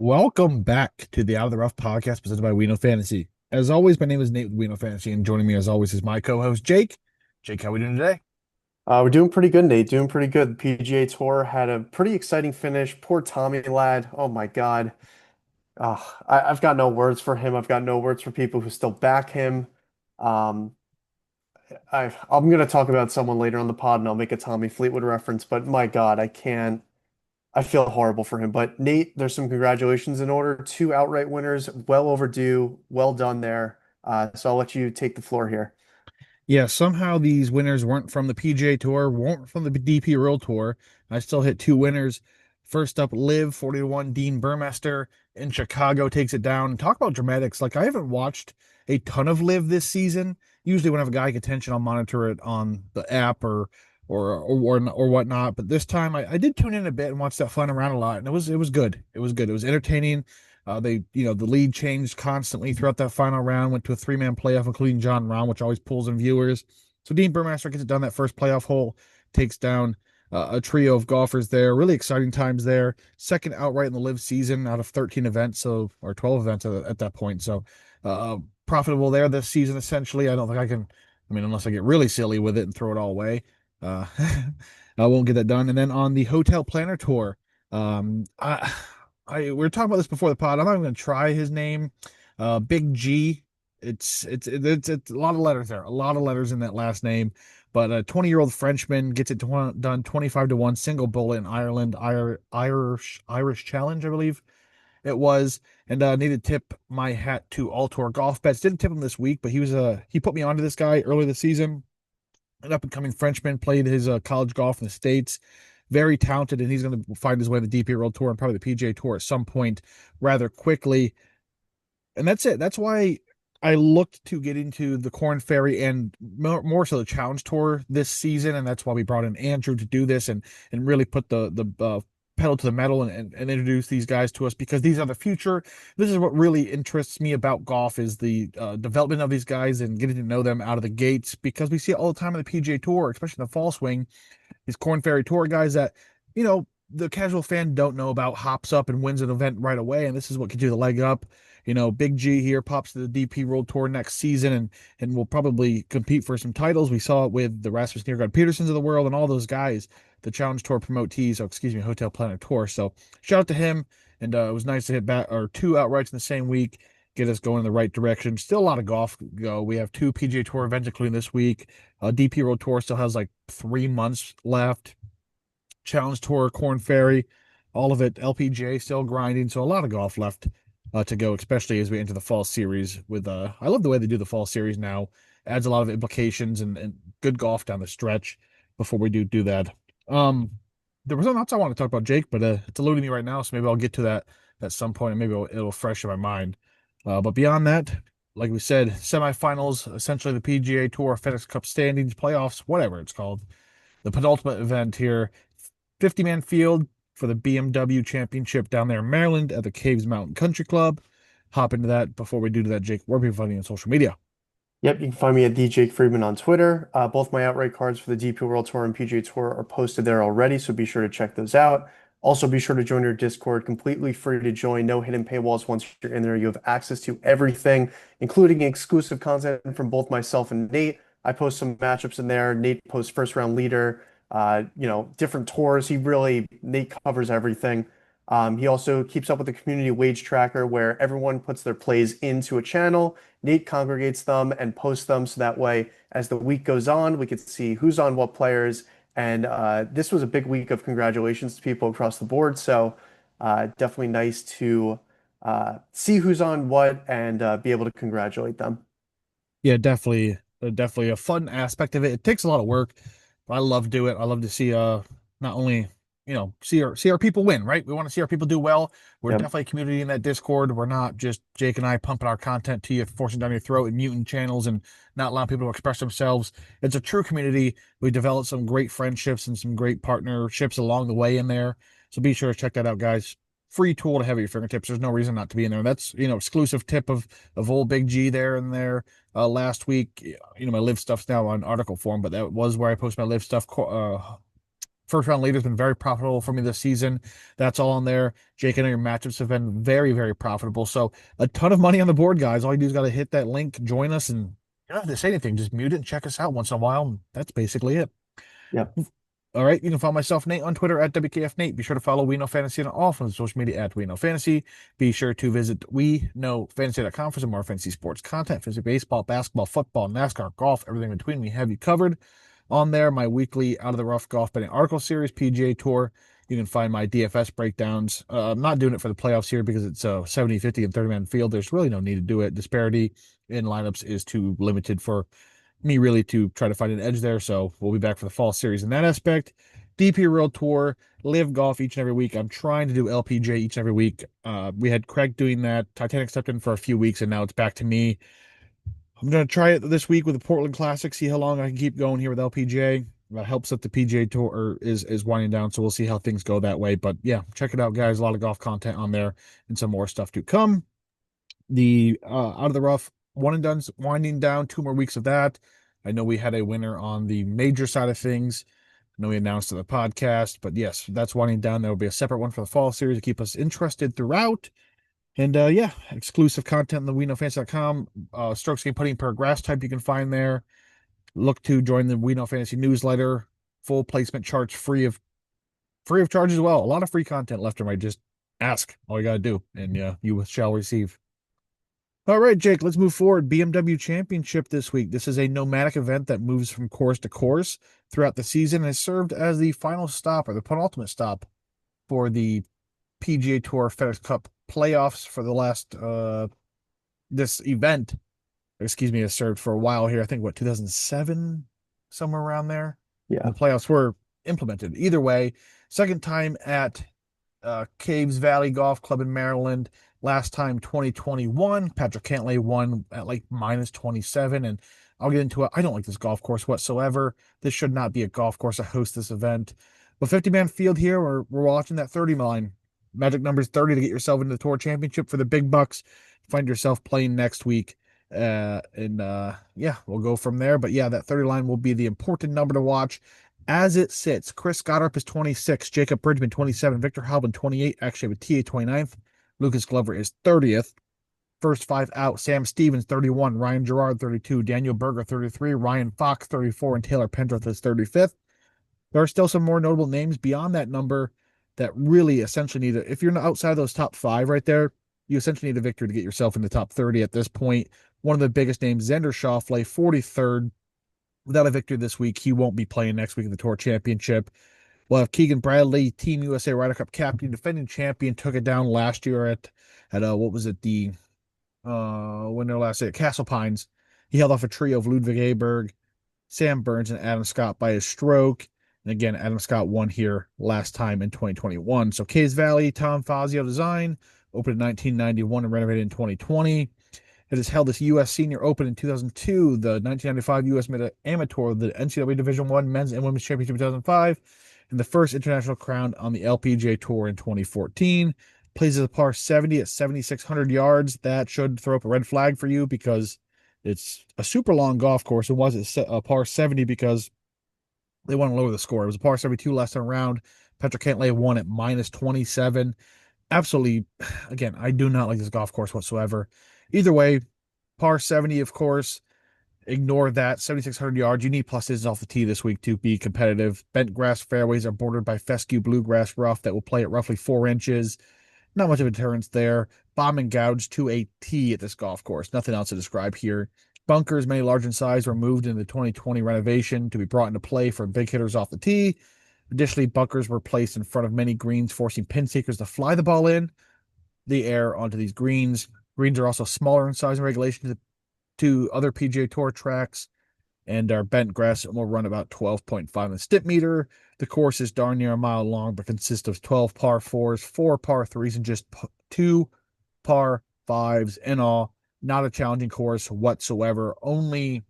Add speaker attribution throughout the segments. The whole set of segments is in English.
Speaker 1: Welcome back to the Out of the Rough podcast presented by Weno Fantasy. As always, my name is Nate with Weno Fantasy, and joining me as always is my co-host Jake. Jake, how are we doing today?
Speaker 2: We're doing pretty good, Nate. Doing pretty good. The PGA Tour had a pretty exciting finish. Poor Tommy lad. Oh my God. I've got no words for him. I've got no words for people who still back him. Um, I'm going to talk about someone later on the pod, and I'll make a Tommy Fleetwood reference. But my God, I can't. I feel horrible for him. But Nate, there's some congratulations in order. Two outright winners, well overdue. Well done there. So I'll let you take the floor here.
Speaker 1: Yeah, somehow these winners weren't from the PGA Tour, weren't from the DP World Tour. I still hit two winners. First up, Live 40-1 Dean Burmester in Chicago takes it down. Talk about dramatics. Like, I haven't watched a ton of Live this season. Usually when I have a guy get attention, I'll monitor it on the app or whatnot. But this time I did tune in a bit and watch that fun around a lot, and it was good. It was good. It was entertaining. The lead changed constantly throughout that final round, went to a three-man playoff, including John Rahm, which always pulls in viewers. So Dean Burmester gets it done that first playoff hole, takes down a trio of golfers there. Really exciting times there. Second outright in the live season out of 13 events, or 12 events at that point. So profitable there this season, essentially. I don't think I can, I mean, unless I get really silly with it and throw it all away. Uh, I won't get that done. And then on the Hotel Planner Tour, um, I, we were talking about this before the pod. I'm not even going to try his name. Big G. It's a lot of letters there. A lot of letters in that last name. But a 20-year-old Frenchman gets it done 25-1 single bullet in Ireland, Irish Challenge, I believe it was. And need to tip my hat to All Tour Golf Bets. Didn't tip him this week, but he put me onto this guy early this season. An up and coming Frenchman, played his college golf in the States. Very talented, and he's going to find his way to the DP World Tour and probably the PGA Tour at some point rather quickly. And that's it. That's why I looked to get into the Corn Ferry and more so the Challenge Tour this season, and that's why we brought in Andrew to do this and really put the pedal to the metal and introduce these guys to us, because these are the future. This is what really interests me about golf, is the development of these guys and getting to know them out of the gates, because we see it all the time on the PGA Tour, especially in the fall swing. These Corn Ferry Tour guys that, the casual fan don't know about, hops up and wins an event right away, and this is what gives you the leg up. Big G here pops to the DP World Tour next season and will probably compete for some titles. We saw it with the Rasmus Niergaard Petersons of the world and all those guys, the Challenge Tour promotees, Hotel Planet Tour. So shout out to him, and it was nice to hit back or two outrights in the same week, get us going in the right direction. Still a lot of golf to go. We have two PGA Tour events, including this week. DP World Tour still has like 3 months left. Challenge Tour, Corn Ferry, all of it. LPGA still grinding, so a lot of golf left to go, especially as we enter the fall series. With I love the way they do the fall series now. Adds a lot of implications and good golf down the stretch before we do that. Um, there was something else I want to talk about, Jake, but it's eluding me right now, so maybe I'll get to that at some point, and maybe it'll fresh in my mind. But beyond that, like we said, semifinals, essentially the PGA Tour, FedEx Cup standings, playoffs, whatever it's called. The penultimate event here, 50-man field for the BMW Championship down there in Maryland at the Caves Mountain Country Club. Hop into that. Before we do that, Jake, where people find you on social media?
Speaker 2: Yep, you can find me at DJ Friedman on Twitter. Both my outright cards for the DP World Tour and PGA Tour are posted there already, so be sure to check those out. Also, be sure to join your Discord, completely free to join, no hidden paywalls. Once you're in there, you have access to everything, including exclusive content from both myself and Nate. I post some matchups in there. Nate posts first round leader, different tours. Nate covers everything. He also keeps up with the community wage tracker where everyone puts their plays into a channel. Nate congregates them and posts them so that way, as the week goes on, we could see who's on what players. And this was a big week of congratulations to people across the board. So definitely nice to see who's on what and be able to congratulate them.
Speaker 1: Yeah, definitely a fun aspect of it. It takes a lot of work, but I love to do it. I love to see not only see our people win, right? We want to see our people do well. We're
Speaker 2: Yep.
Speaker 1: definitely a community in that Discord. We're not just Jake and I pumping our content to you, forcing down your throat and muting channels and not allowing people to express themselves. It's a true community. We developed some great friendships and some great partnerships along the way in there. So be sure to check that out, guys. Free tool to have at your fingertips. There's no reason not to be in there. That's exclusive tip of old Big G there and there last week. My live stuff's now on article form, but that was where I post my live stuff first round leader has been very profitable for me this season. That's all on there. Jake, I know your matchups have been very, very profitable. So a ton of money on the board, guys. All you do is got to hit that link, join us, and you don't have to say anything. Just mute it and check us out once in a while. And that's basically it.
Speaker 2: Yep.
Speaker 1: All right, you can follow myself, Nate, on Twitter at WKF Nate. Be sure to follow We Know Fantasy on all of social media at We Know Fantasy. Be sure to visit WeKnowFantasy.com for some more fantasy sports content, fantasy baseball, basketball, football, NASCAR, golf, everything in between. We have you covered on there. My weekly Out of the Rough golf betting article series, PGA Tour. You can find my DFS breakdowns. I'm not doing it for the playoffs here because it's a 70, 50, and 30-man field. There's really no need to do it. Disparity in lineups is too limited for me really to try to find an edge there. So we'll be back for the fall series in that aspect. DP World Tour, live golf each and every week. I'm trying to do LPJ each and every week. We had Craig doing that. Titanic stepped in for a few weeks, and now it's back to me. I'm going to try it this week with the Portland Classic, see how long I can keep going here with LPJ. That helps that the PGA Tour is winding down, so we'll see how things go that way. But yeah, check it out, guys. A lot of golf content on there and some more stuff to come. The Out of the Rough one and done's winding down. 2 more weeks of that. I know we had a winner on the major side of things. I know we announced in the podcast, but yes, that's winding down. There will be a separate one for the fall series to keep us interested throughout. And yeah, exclusive content on the WeKnowFantasy.com. Strokes game putting per grass type you can find there. Look to join the We Know Fantasy newsletter. Full placement charts free of charge as well. A lot of free content left and right. Just ask. All you gotta do, and you shall receive. All right, Jake, let's move forward. BMW Championship this week. This is a nomadic event that moves from course to course throughout the season and has served as the final stop or the penultimate stop for the PGA Tour FedEx Cup playoffs for the last this event. Excuse me, has served for a while here. I think 2007, somewhere around there.
Speaker 2: Yeah.
Speaker 1: The playoffs were implemented. Either way, second time at Caves Valley Golf Club in Maryland. Last time 2021. Patrick Cantlay won at like minus 27. And I'll get into it. I don't like this golf course whatsoever. This should not be a golf course to host this event. But 50-man field here, we're watching that 30 line. Magic numbers 30 to get yourself into the Tour Championship for the big bucks. Find yourself playing next week. Yeah, we'll go from there. But yeah, that 30 line will be the important number to watch. As it sits, Chris Goddard is 26, Jacob Bridgman 27, Victor Halbin 28, actually with TA 29th. Lucas Glover is 30th. First five out, Sam Stevens 31, Ryan Gerard 32, Daniel Berger 33, Ryan Fox 34, and Taylor Pendrith is 35th. There are still some more notable names beyond that number that really essentially need if you're outside those top five right there, you essentially need a victory to get yourself in the top 30 at this point. One of the biggest names, Xander Schauffele, 43rd. Without a victory this week, he won't be playing next week in the Tour Championship. We'll have Keegan Bradley, Team USA Ryder Cup captain, defending champion, took it down last year at what was it, the winner last year at Castle Pines. He held off a trio of Ludwig Aberg, Sam Burns, and Adam Scott by his stroke. And again, Adam Scott won here last time in 2021. So Caves Valley, Tom Fazio design, opened in 1991 and renovated in 2020. It has held this U.S. Senior Open in 2002, the 1995 U.S. Amateur, the NCAA Division I Men's and Women's Championship in 2005, and the first international crown on the LPGA Tour in 2014. Plays as a par 70 at 7,600 yards. That should throw up a red flag for you because it's a super long golf course. It was a par 70 because they want to lower the score. It was a par 72 last time around. Patrick Cantlay won at minus 27. Absolutely, again, I do not like this golf course whatsoever. Either way, par 70, of course. Ignore that. 7,600 yards. You need pluses off the tee this week to be competitive. Bent grass fairways are bordered by fescue bluegrass rough that will play at roughly 4 inches. Not much of a deterrence there. Bomb and gouge to a tee at this golf course. Nothing else to describe here. Bunkers, many large in size, were moved in the 2020 renovation to be brought into play for big hitters off the tee. Additionally, bunkers were placed in front of many greens, forcing pin seekers to fly the ball in the air onto these greens. Greens are also smaller in size and regulation to other PGA Tour tracks, and our bent grass will run about 12.5 in the stip meter. The course is darn near a mile long, but consists of 12 par 4s, 4 par 3s, and just 2 par 5s in all. Not a challenging course whatsoever. Only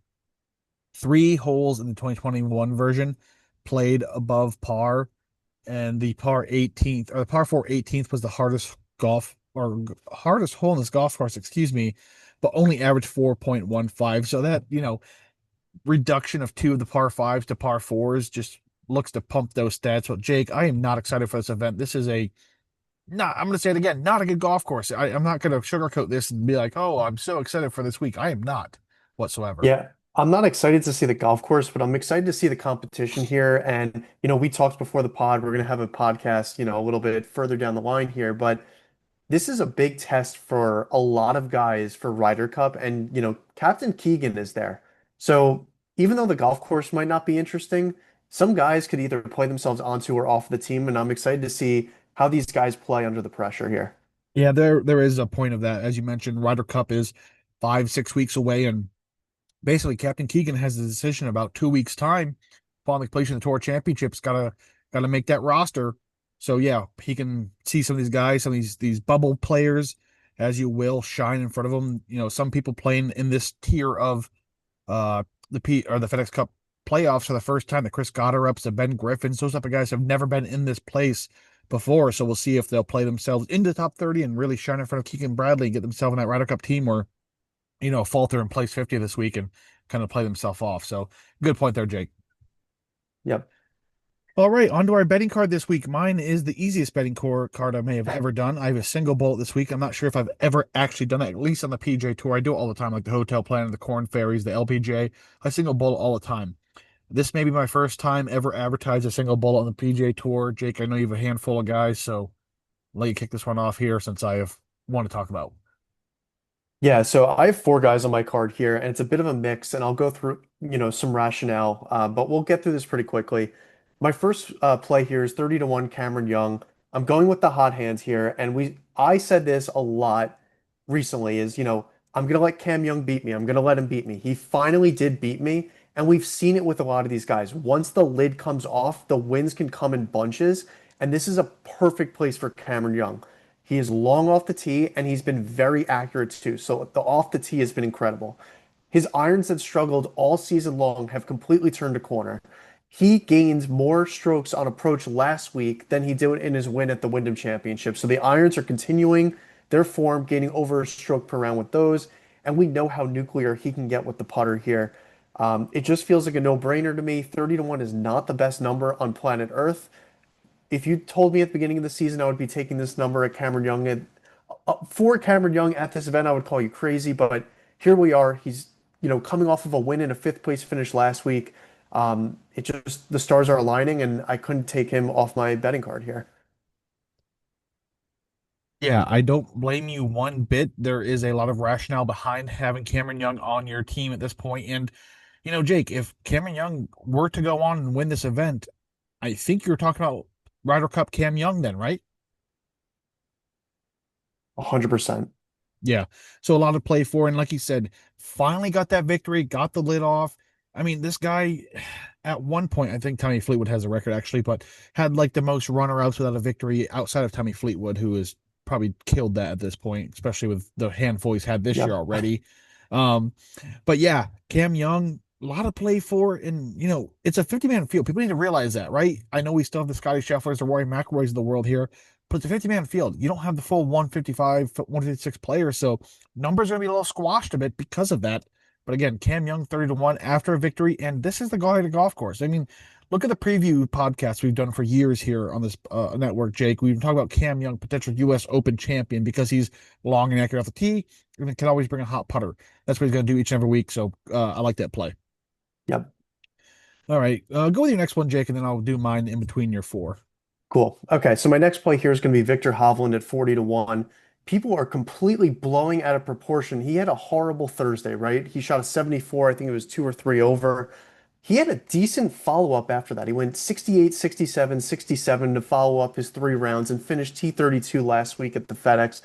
Speaker 1: 3 holes in the 2021 version played above par, and the par 18th or the par 4 18th was the hardest hole in this golf course, excuse me, but only averaged 4.15. So that, reduction of 2 of the par 5s to par 4s just looks to pump those stats. But Jake, I am not excited for this event. This is a not, I'm going to say it again, not a good golf course. I'm not going to sugarcoat this and be like, oh, I'm so excited for this week. I am not whatsoever.
Speaker 2: Yeah, I'm not excited to see the golf course, but I'm excited to see the competition here. And, we talked before the pod, we're going to have a podcast, a little bit further down the line here, but this is a big test for a lot of guys for Ryder Cup. And, Captain Keegan is there. So even though the golf course might not be interesting, some guys could either play themselves onto or off the team. And I'm excited to see how these guys play under the pressure here.
Speaker 1: Yeah, there is a point of that. As you mentioned, Ryder Cup is 5, 6 weeks away, and basically Captain Keegan has the decision about 2 weeks' time following completion of the Tour Championships. Gotta make that roster. So yeah, he can see some of these guys, some of these bubble players, as you will, shine in front of him. Some people playing in this tier of uh the FedEx Cup playoffs for the first time. The Chris Gotterups, the Ben Griffins, those type of guys have never been in this place before. So we'll see if they'll play themselves into the top 30 and really shine in front of Keegan Bradley and get themselves in that Ryder Cup team, or falter in place 50 this week and kind of play themselves off. So good point there, Jake.
Speaker 2: Yep.
Speaker 1: All right, on to our betting card this week. Mine is the easiest betting card I may have ever done. I have a single bullet this week. I'm not sure if I've ever actually done it, at least on the PJ Tour. I do it all the time, like the Hotel Planner, the Corn Ferries, the LPJ. I single bullet all the time. This may be my first time ever advertise a single bullet on the PJ Tour. Jake, I know you have a handful of guys, so I'll let you kick this one off here since I have one to talk about.
Speaker 2: Yeah, so I have four guys on my card here, and it's a bit of a mix, and I'll go through, some rationale, but we'll get through this pretty quickly. My first play here is 30 to 1 Cameron Young. I'm going with the hot hands here, and I said this a lot recently is, I'm gonna let Cam Young beat me. I'm gonna let him beat me. He finally did beat me, and we've seen it with a lot of these guys. Once the lid comes off, the wins can come in bunches, and this is a perfect place for Cameron Young. He is long off the tee and he's been very accurate too. So the off the tee has been incredible. His irons that struggled all season long have completely turned a corner. He gained more strokes on approach last week than he did in his win at the Wyndham Championship. So the irons are continuing their form, gaining over a stroke per round with those. And we know how nuclear he can get with the putter here. It just feels like a no-brainer to me. 30 to 1 is not the best number on planet Earth. If you told me at the beginning of the season I would be taking this number at Cameron Young for Cameron Young at this event, I would call you crazy. But here we are. He's coming off of a win and a fifth place finish last week. It just the stars are aligning, and I couldn't take him off my betting card here.
Speaker 1: Yeah, I don't blame you one bit. There is a lot of rationale behind having Cameron Young on your team at this point. And, Jake, if Cameron Young were to go on and win this event, I think you're talking about Ryder Cup Cam Young then, right?
Speaker 2: 100%.
Speaker 1: Yeah. So a lot to play for. And like you said, finally got that victory, got the lid off. I mean, this guy at one point, I think Tommy Fleetwood has a record actually, but had like the most runner-ups without a victory outside of Tommy Fleetwood, who has probably killed that at this point, especially with the handful he's had this year
Speaker 2: Yep.
Speaker 1: already. Um, but yeah, Cam Young, a lot to play for, and it's a 50-man field. People need to realize that, right? I know we still have the Scotty Schefflers, the Rory McIlroys of the world here, but it's a 50-man field. You don't have the full 155, 156 players, so numbers are gonna be a little squashed a bit because of that. But again, Cam Young 30 to 1 after a victory, and this is the guy to golf course. I mean, look at the preview podcast we've done for years here on this network, Jake. We've talked about Cam Young, potential U.S. Open champion, because he's long and accurate off the tee and can always bring a hot putter. That's what he's going to do each and every week. So I like that play.
Speaker 2: Yep.
Speaker 1: All right. Go with your next one, Jake, and then I'll do mine in between your four.
Speaker 2: Cool. Okay, so my next play here is going to be Victor Hovland at 40 to 1. People are completely blowing out of proportion. He had a horrible Thursday, right? He shot a 74. I think it was two or three over. He had a decent follow-up after that. He went 68, 67, 67 to follow up his three rounds and finished T32 last week at the FedEx.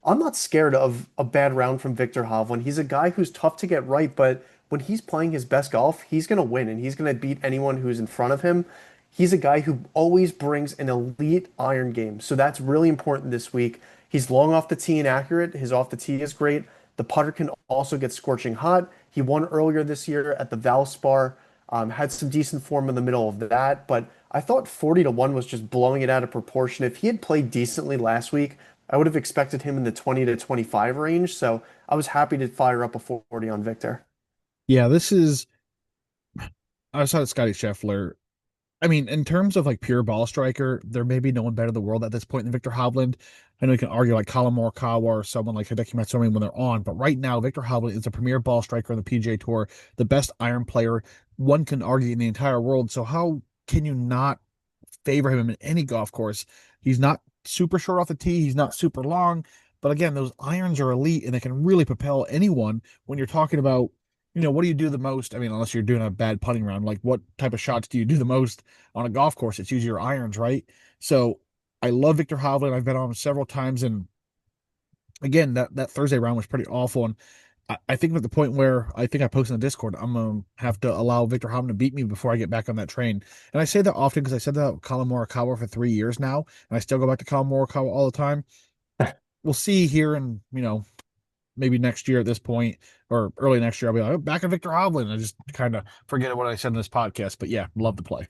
Speaker 2: I'm not scared of a bad round from Victor Hovland. He's a guy who's tough to get right, but when he's playing his best golf, he's going to win and he's going to beat anyone who's in front of him. He's a guy who always brings an elite iron game. So that's really important this week. He's long off the tee and accurate. His off the tee is great. The putter can also get scorching hot. He won earlier this year at the Valspar. Had some decent form in the middle of that, but I thought 40 to 1 was just blowing it out of proportion. If he had played decently last week, I would have expected him in the 20 to 25 range. So I was happy to fire up a 40 on Victor.
Speaker 1: Yeah, this is outside of Scotty Scheffler. I mean, in terms of like pure ball striker, there may be no one better in the world at this point than Victor Hovland. I know you can argue like Colin Morikawa or someone like Hideki Matsui when they're on, but right now Victor Hovland is a premier ball striker on the PGA Tour, the best iron player one can argue in the entire world. So how can you not favor him in any golf course? He's not super short off the tee, he's not super long, but again, those irons are elite and they can really propel anyone when you're talking about, what do you do the most? I mean, unless you're doing a bad putting round, like what type of shots do you do the most on a golf course? It's usually your irons, right? So I love Victor Hovland. I've been on him several times, and again, that Thursday round was pretty awful. And I think at the point where I think I posted in the Discord, I'm gonna have to allow Victor Hovland to beat me before I get back on that train. And I say that often because I said that Colin Morikawa for 3 years now, and I still go back to Colin Morikawa all the time. We'll see here in, maybe next year at this point or early next year, I'll be like, "Oh, back at Victor Hovland." I just kind of forget what I said in this podcast. But yeah, love to play.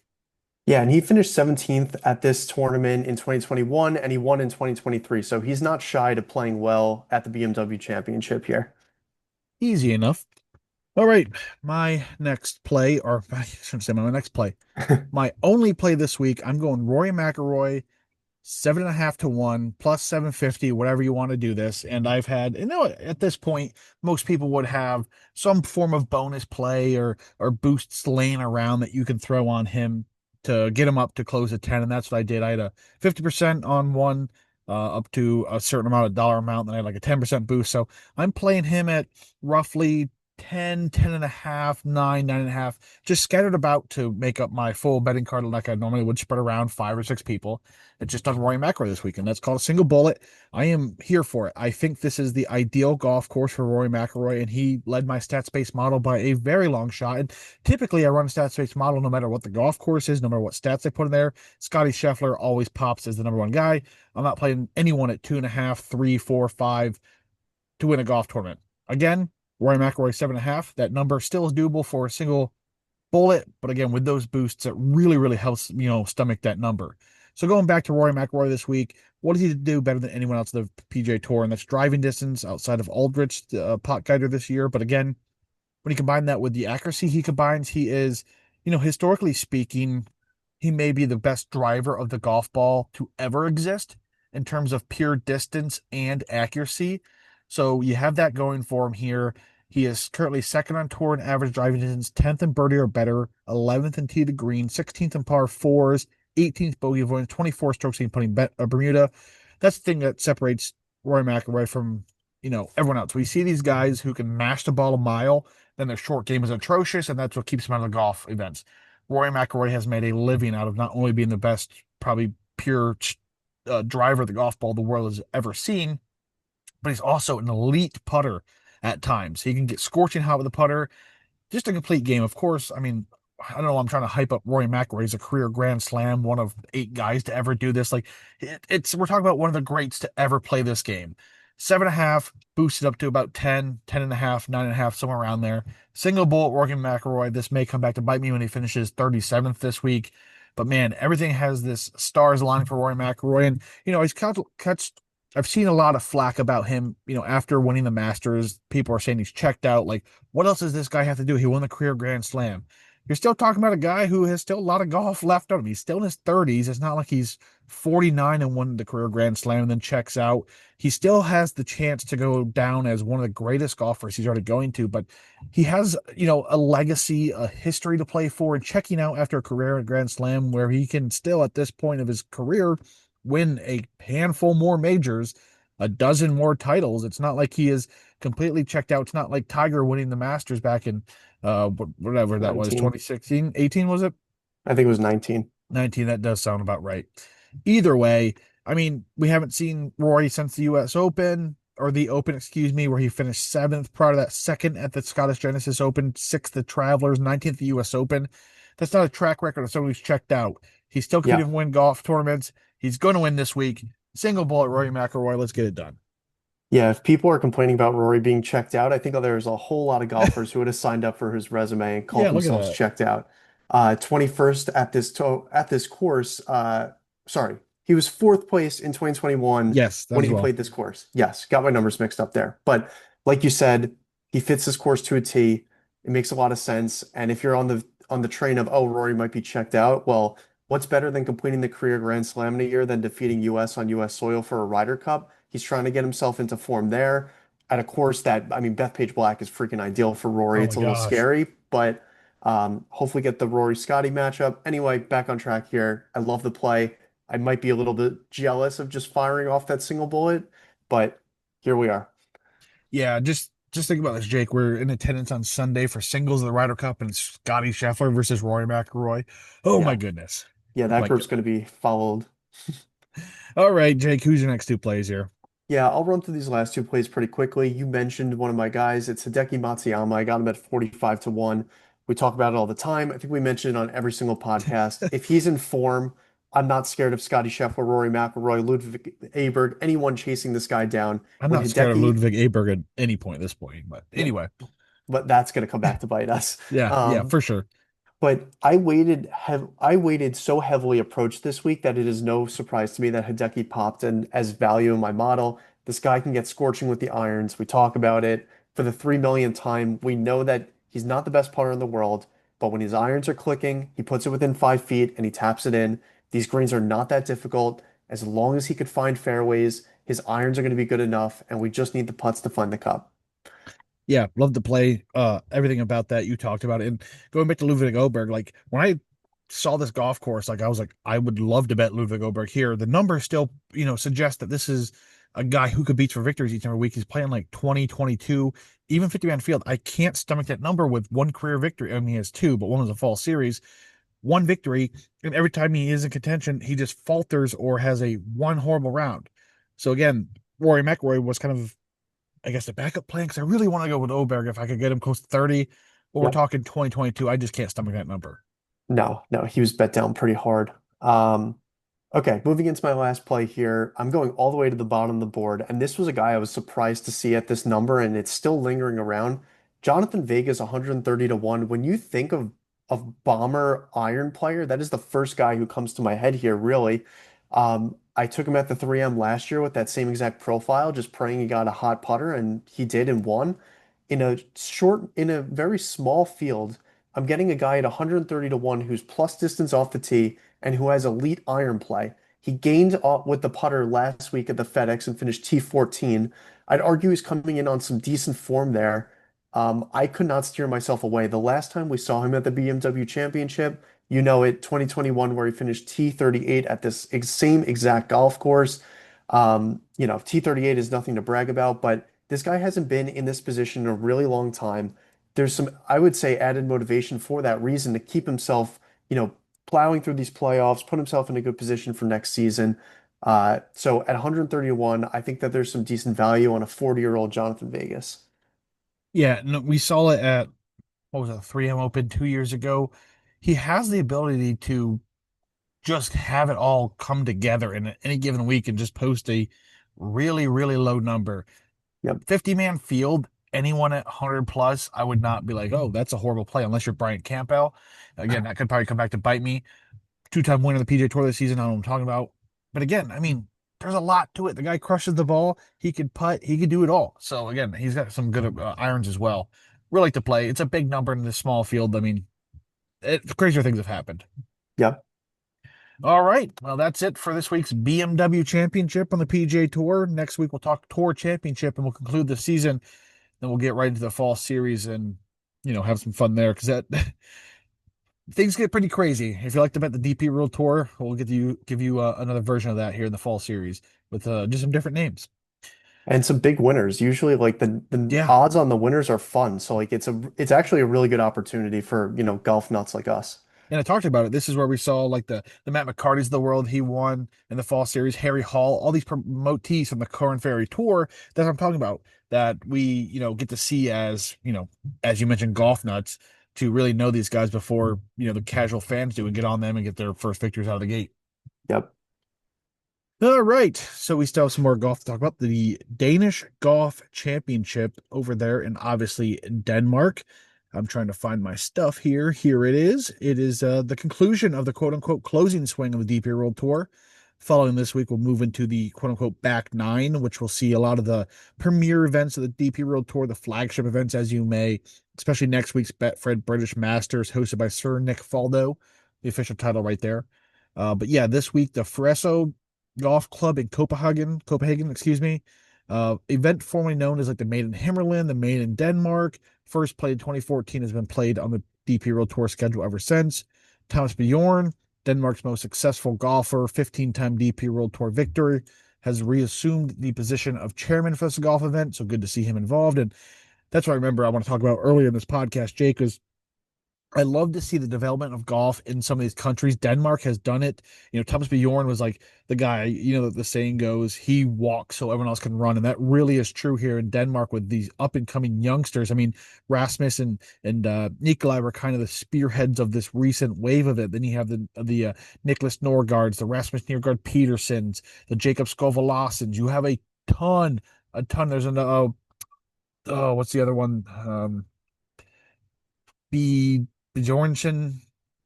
Speaker 2: Yeah, and he finished 17th at this tournament in 2021, and he won in 2023. So he's not shy to playing well at the BMW Championship here.
Speaker 1: Easy enough. All right, my next play, or I shouldn't say my next play, my only play this week, I'm going Rory McIlroy 7.5 to 1 plus 750, whatever you want to do this. And I've had, at this point, most people would have some form of bonus play or boosts laying around that you can throw on him to get him up to close at 10. And that's what I did. I had a 50% on one up to a certain amount of dollar amount, and I had like a 10% boost. So I'm playing him at roughly 10, 10 and a half, 9, 9.5, just scattered about to make up my full betting card like I normally would, spread around 5 or 6 people. It's just on Rory McIlroy this weekend. That's called a single bullet. I am here for it. I think this is the ideal golf course for Rory McIlroy, and he led my stats based model by a very long shot. And typically, I run a stats based model no matter what the golf course is, no matter what stats I put in there. Scotty Scheffler always pops as the number one guy. I'm not playing anyone at 2.5, 3, 4, 5 to win a golf tournament. Again, Rory McIlroy 7.5. That number still is doable for a single bullet, but again, with those boosts, it really, really helps, stomach that number. So going back to Rory McIlroy this week, what does he do better than anyone else on the PGA Tour? And that's driving distance outside of Aldrich, the pot guider this year. But again, when you combine that with the accuracy he combines, he is, historically speaking, he may be the best driver of the golf ball to ever exist in terms of pure distance and accuracy. So you have that going for him here. He is currently second on tour in average driving distance, 10th in birdie or better, 11th in tee to green, 16th in par fours, 18th bogey avoidance, 24 strokes in putting Bermuda. That's the thing that separates Rory McIlroy from, everyone else. We see these guys who can mash the ball a mile, then their short game is atrocious, and that's what keeps them out of the golf events. Rory McIlroy has made a living out of not only being the best, probably pure driver of the golf ball the world has ever seen, but he's also an elite putter at times. He can get scorching hot with the putter. Just a complete game. Of course, I mean, I don't know. I'm trying to hype up Rory McIlroy. He's a career Grand Slam, one of 8 guys to ever do this. Like, it's we're talking about one of the greats to ever play this game. 7.5 boosted up to about 10, 10.5, 9.5, somewhere around there. Single bullet Rory McIlroy. This may come back to bite me when he finishes 37th this week. But man, everything has this stars aligning for Rory McIlroy, and he's catched. I've seen a lot of flack about him, after winning the Masters. People are saying he's checked out. Like, what else does this guy have to do? He won the career Grand Slam. You're still talking about a guy who has still a lot of golf left on him. He's still in his 30s. It's not like he's 49 and won the career Grand Slam and then checks out. He still has the chance to go down as one of the greatest golfers he's already going to, but he has, a legacy, a history to play for, and checking out after a career at Grand Slam where he can still, at this point of his career, win a handful more majors, a dozen more titles. It's not like he is completely checked out. It's not like Tiger winning the Masters back in whatever that was,
Speaker 2: 19.
Speaker 1: 2016, 18 was it?
Speaker 2: I think it was 19.
Speaker 1: 19, that does sound about right. Either way, I mean, we haven't seen Rory since the US Open, or the Open, excuse me, where he finished 7th, prior to that second at the Scottish Genesis Open, 6th at Travelers, 19th at the US Open. That's not a track record of someone who's checked out. He's still
Speaker 2: Yeah.
Speaker 1: competing to win golf tournaments. He's going to win this week. Single bullet Rory McIlroy. Let's get it done.
Speaker 2: Yeah, if people are complaining about Rory being checked out, I think there's a whole lot of golfers who would have signed up for his resume and called
Speaker 1: Yeah, look at
Speaker 2: themselves
Speaker 1: that.
Speaker 2: checked out. 21st at this course. Sorry, he was fourth place in 2021
Speaker 1: Yes, that
Speaker 2: when
Speaker 1: as
Speaker 2: he
Speaker 1: well.
Speaker 2: played this course. Yes, got my numbers mixed up there. But like you said, he fits this course to a T. It makes a lot of sense. And if you're on on the train of, oh, Rory might be checked out. Well, what's better than completing the career Grand Slam in a year than defeating US on US soil for a Ryder Cup? He's trying to get himself into form there at a course that, I mean, Bethpage Black is freaking ideal for Rory.
Speaker 1: Oh
Speaker 2: It's
Speaker 1: my
Speaker 2: a little
Speaker 1: gosh.
Speaker 2: scary, but hopefully get the Rory Scotty matchup. Anyway, back on track here. I love the play. I might be a little bit jealous of just firing off that single bullet, but here we are.
Speaker 1: Yeah, just think about this, Jake. We're in attendance on Sunday for singles of the Ryder Cup, and it's Scotty Scheffler versus Rory McIlroy. Oh my
Speaker 2: Yeah.
Speaker 1: goodness.
Speaker 2: Yeah,
Speaker 1: Oh
Speaker 2: that
Speaker 1: my
Speaker 2: group's
Speaker 1: god.
Speaker 2: going to be followed.
Speaker 1: All right, Jake, who's your next two plays here?
Speaker 2: Yeah, I'll run through these last two plays pretty quickly. You mentioned one of my guys. It's Hideki Matsuyama. I got him at 45 to 1. We talk about it all the time. I think we mentioned it on every single podcast. If he's in form, I'm not scared of Scotty Scheffler, Rory McIlroy, Ludwig Aberg, anyone chasing this guy down.
Speaker 1: I'm
Speaker 2: When
Speaker 1: not scared of
Speaker 2: Hideki,
Speaker 1: Ludwig Aberg at any point at this point, but
Speaker 2: yeah,
Speaker 1: anyway.
Speaker 2: but that's going to come back to bite us.
Speaker 1: Yeah, yeah,
Speaker 2: Um,
Speaker 1: for sure.
Speaker 2: But I waited so heavily approach this week that it is no surprise to me that Hideki popped in as value in my model. This guy can get scorching with the irons. We talk about it for the 3 millionth time. We know that he's not the best putter in the world, but when his irons are clicking, he puts it within 5 feet and he taps it in. These greens are not that difficult. As long as he could find fairways, his irons are going to be good enough, and we just need the putts to find the cup.
Speaker 1: Yeah, love to play. Everything about that you talked about it. And going back to Ludwig Oberg, like when I saw this golf course, like I was like, I would love to bet Ludwig Oberg here. The numbers still, suggest that this is a guy who competes for victories each and every week. He's playing like 20, 22, even 50-man field. I can't stomach that number with one career victory. I mean, he has two, but one was a fall series, one victory, and every time he is in contention, he just falters or has a one horrible round. So again, Rory McIlroy was kind of, I guess, the backup plan because I really want to go with Oberg if I could get him close to 30. But we're
Speaker 2: Yep.
Speaker 1: talking 2022. I just can't stomach that number.
Speaker 2: No, no, he was bet down pretty hard. Okay, moving into my last play here. I'm going all the way to the bottom of the board, and this was a guy I was surprised to see at this number, and it's still lingering around. Jonathan Vegas, 130 to 1. When you think of bomber iron player, that is the first guy who comes to my head here, really. I took him at the 3M last year with that same exact profile, just praying he got a hot putter, and he did and won. In a very small field, I'm getting a guy at 130 to 1 who's plus distance off the tee and who has elite iron play. He gained with the putter last week at the FedEx and finished T14. I'd argue he's coming in on some decent form there. I could not steer myself away. The last time we saw him at the BMW Championship, you know it, 2021, where he finished T38 at this same exact golf course. T38 is nothing to brag about, but this guy hasn't been in this position in a really long time. There's some, I would say, added motivation for that reason to keep himself, plowing through these playoffs, put himself in a good position for next season. So at 131, I think that there's some decent value on a 40-year-old Jonathan Vegas.
Speaker 1: Yeah, no, we saw it at what was it, 3M Open 2 years ago. He has the ability to just have it all come together in any given week and just post a really, really low number.
Speaker 2: Yep.
Speaker 1: 50-man field, anyone at 100 plus, I would not be like, oh, that's a horrible play unless you're Bryant Campbell. Again, that could probably come back to bite me. Two-time winner of the PGA Tour this season. I don't know what I'm talking about. But again, I mean, there's a lot to it. The guy crushes the ball. He could putt. He could do it all. So again, he's got some good irons as well. Really like to play. It's a big number in this small field. I mean, crazier things have happened.
Speaker 2: Yep.
Speaker 1: All right. Well, that's it for this week's BMW Championship on the PGA Tour. Next week, we'll talk Tour Championship and we'll conclude the season. Then we'll get right into the fall series and, have some fun there because that things get pretty crazy. If you like to bet the DP World Tour, we'll give you another version of that here in the fall series with just some different names.
Speaker 2: And some big winners. Usually like the
Speaker 1: Yeah,
Speaker 2: odds on the winners are fun. So like it's actually a really good opportunity for, golf nuts like us.
Speaker 1: and I talked about it. This is where we saw like the Matt McCarty's of the world. He won in the fall series. Harry Hall, all these promotees from the Corn Ferry Tour. That's what I'm talking about. That we get to see as you mentioned, golf nuts to really know these guys before the casual fans do and get on them and get their first victories out of the gate.
Speaker 2: Yep.
Speaker 1: All right. So we still have some more golf to talk about. The Danish Golf Championship over there and obviously Denmark. I'm trying to find my stuff here. Here it is. It is the conclusion of the quote unquote closing swing of the DP World Tour. Following this week, we'll move into the quote unquote back nine, which will see a lot of the premier events of the DP World Tour, the flagship events, as you may, especially next week's Betfred British Masters, hosted by Sir Nick Faldo, the official title right there. But yeah, this week, the Fresso Golf Club in Copenhagen, excuse me. Event formerly known as like the Made in Himmerland, the Made in Denmark. First played in 2014, has been played on the DP World Tour schedule ever since. Thomas Bjorn, Denmark's most successful golfer, 15-time DP World Tour victor, has reassumed the position of chairman for this golf event. So good to see him involved. And that's what I remember I want to talk about earlier in this podcast, Jake, is I love to see the development of golf in some of these countries. Denmark has done it. Thomas Bjorn was like the guy, the saying goes, he walks so everyone else can run. And that really is true here in Denmark with these up and coming youngsters. I mean, Rasmus and Nikolai were kind of the spearheads of this recent wave of it. Then you have the Nicholas Norgards, the Rasmus Norgard Petersons, the Jacob Skovalassens. You have a ton. There's what's the other one? B Bjornsson,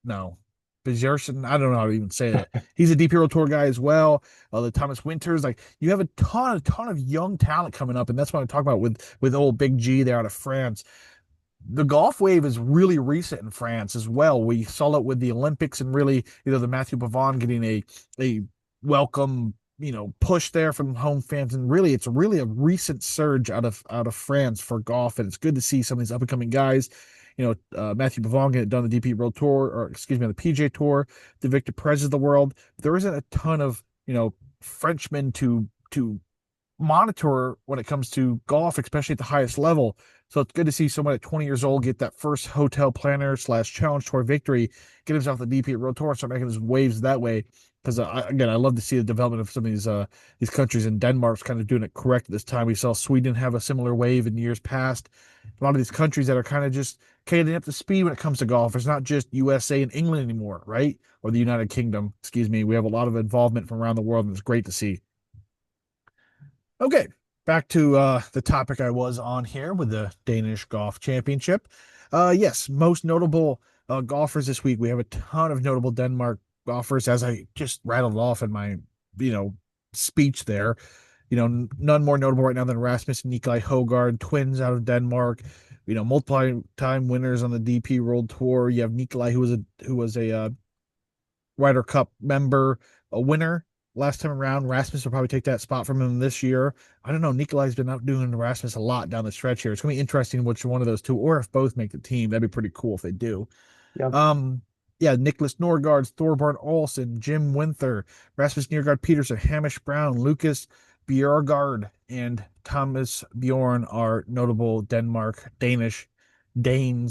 Speaker 1: no, Bjornsson. I don't know how to even say it. He's a DP World Tour guy as well. The Thomas Winters, like you have a ton of young talent coming up, and that's what I'm talking about with old Big G there out of France. The golf wave is really recent in France as well. We saw it with the Olympics and really, the Matthew Pavon getting a welcome, push there from home fans. And really, it's really a recent surge out of France for golf. And it's good to see some of these up and coming guys. Matthew Pavon getting done the DP World Tour, or excuse me, the PJ Tour, the Victor Perez of the world. There isn't a ton of, Frenchmen to monitor when it comes to golf, especially at the highest level. So it's good to see someone at 20 years old get that first hotel planner / challenge tour victory, get himself the DP World Tour, and start making his waves that way. Because again, I love to see the development of some of these countries. And Denmark's kind of doing it correct this time. We saw Sweden have a similar wave in years past. A lot of these countries that are kind of just getting up to speed when it comes to golf. It's not just USA and England anymore, right? Or the United Kingdom, excuse me. We have a lot of involvement from around the world, and it's great to see. Okay, back to the topic I was on here with the Danish Golf Championship. Yes, most notable golfers this week. We have a ton of notable Denmark golfers, as I just rattled off in my, speech there. None more notable right now than Rasmus and Nikolai Hogard, twins out of Denmark. Multiple time winners on the DP World Tour. You have Nikolai, who was a Ryder Cup member, a winner last time around. Rasmus will probably take that spot from him this year. I don't know. Nikolai's been outdoing Rasmus a lot down the stretch here. It's going to be interesting which one of those two, or if both make the team. That'd be pretty cool if they do.
Speaker 2: Yep.
Speaker 1: Yeah, Nicholas Norgards, Thorborn Olsen, Jim Winther, Rasmus Norgard Peterson, Hamish Brown, Lucas Bjerregaard, and Thomas Bjorn are notable Danes,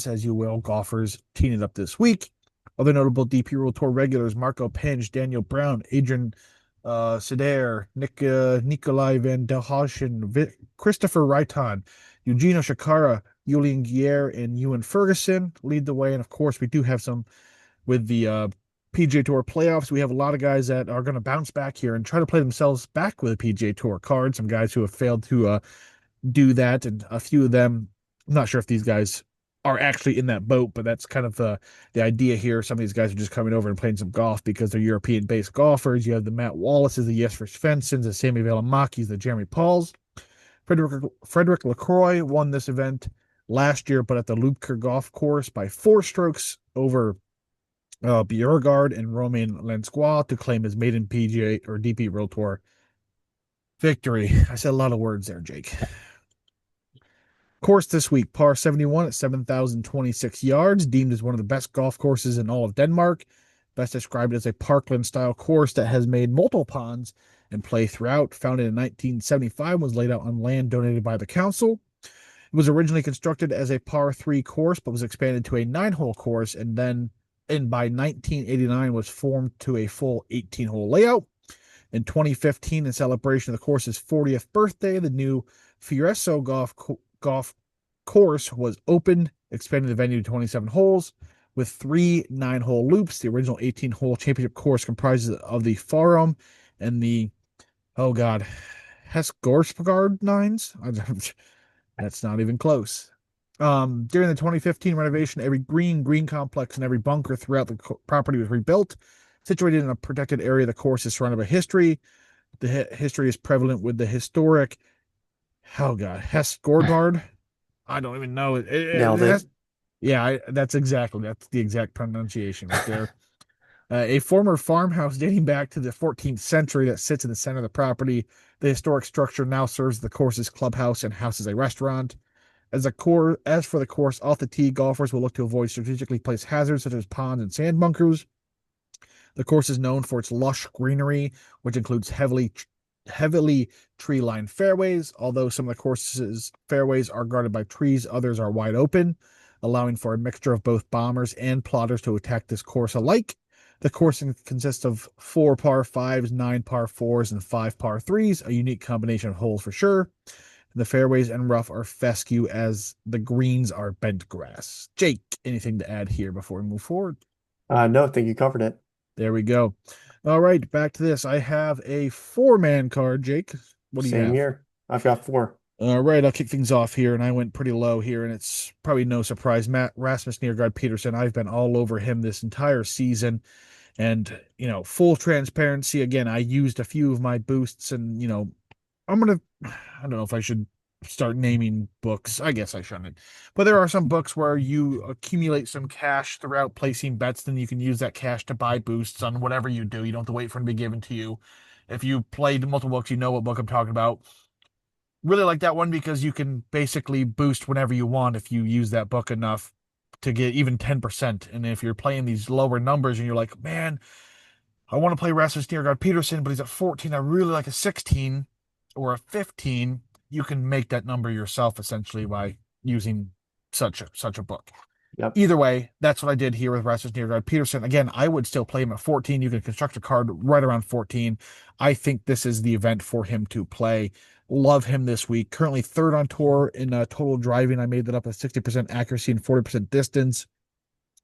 Speaker 1: as you will, golfers teeing it up this week. Other notable DP World Tour regulars: Marco Pinch, Daniel Brown, Adrian Sedair, Nikolai Van Delhausen, Christopher Raiton, Eugenio Shakara, Julian Guerre, and Ewan Ferguson lead the way. And of course, we do have some with the PGA Tour playoffs. We have a lot of guys that are going to bounce back here and try to play themselves back with a PGA Tour card. Some guys who have failed to do that, and a few of them, I'm not sure if these guys are actually in that boat, but that's kind of the idea here. Some of these guys are just coming over and playing some golf because they're European-based golfers. You have the Matt Wallaces, the Jesper Svenssons, the Sammy Velamakis, the Jeremy Pauls. Frederick LaCroix won this event last year, but at the Lubker Golf Course by 4 strokes over Bjerregaard and Romain Lansquois to claim his maiden PGA or DP World Tour victory. I said a lot of words there, Jake. Course this week, par 71 at 7,026 yards, deemed as one of the best golf courses in all of Denmark. Best described as a parkland-style course that has made multiple ponds and play throughout. Founded in 1975, was laid out on land donated by the council. It was originally constructed as a par 3 course, but was expanded to a 9-hole course, and by 1989 was formed to a full 18-hole layout. In 2015, in celebration of the course's 40th birthday, the new Fiereso golf course was opened, expanding the venue to 27 holes with 3 9-hole loops. The original 18-hole championship course comprises of the Farum and the, Hesgårdsgård nines. That's not even close. During the 2015 renovation, every green complex and every bunker throughout the property was rebuilt. Situated in a protected area, the course is surrounded by history. The history is prevalent with the historic, oh God, Hess Gordbard. I don't even know it.
Speaker 2: Nailed it.
Speaker 1: Yeah, that's the exact pronunciation right there. A former farmhouse dating back to the 14th century that sits in the center of the property. The historic structure now serves the course's clubhouse and houses a restaurant. As for the course off the tee, golfers will look to avoid strategically placed hazards such as ponds and sand bunkers. The course is known for its lush greenery, which includes heavily tree-lined fairways. Although some of the course's fairways are guarded by trees, others are wide open, allowing for a mixture of both bombers and plotters to attack this course alike. The course consists of 4 par 5s, 9 par 4s, and 5 par 3s, a unique combination of holes for sure. The fairways and rough are fescue as the greens are bent grass. Jake, anything to add here before we move forward?
Speaker 2: No, I think you covered it.
Speaker 1: There we go. All right, back to this. I have a four-man card, Jake. What do you
Speaker 2: Same
Speaker 1: have?
Speaker 2: here. I've got four.
Speaker 1: All right, I'll kick things off here, and I went pretty low here, and it's probably no surprise. Matt Rasmus Niergaard Peterson. I've been all over him this entire season, and full transparency. Again, I used a few of my boosts, and I'm gonna. I don't know if I should start naming books. I guess I shouldn't. But there are some books where you accumulate some cash throughout placing bets, then you can use that cash to buy boosts on whatever you do. You don't have to wait for them to be given to you. If you played multiple books, you know what book I'm talking about. Really like that one because you can basically boost whenever you want if you use that book enough to get even 10%. And if you're playing these lower numbers and you're like, man, I want to play Rasmus Niergaard Peterson, but he's at 14. I really like a 16 or a 15. You can make that number yourself essentially by using such a book.
Speaker 2: Yep.
Speaker 1: Either way, that's what I did here with Rasmus Niergaard Peterson. Again, I would still play him at 14. You can construct a card right around 14. I think this is the event for him to play. Love him this week. Currently third on tour in total driving. I made that up at 60% accuracy and 40% distance.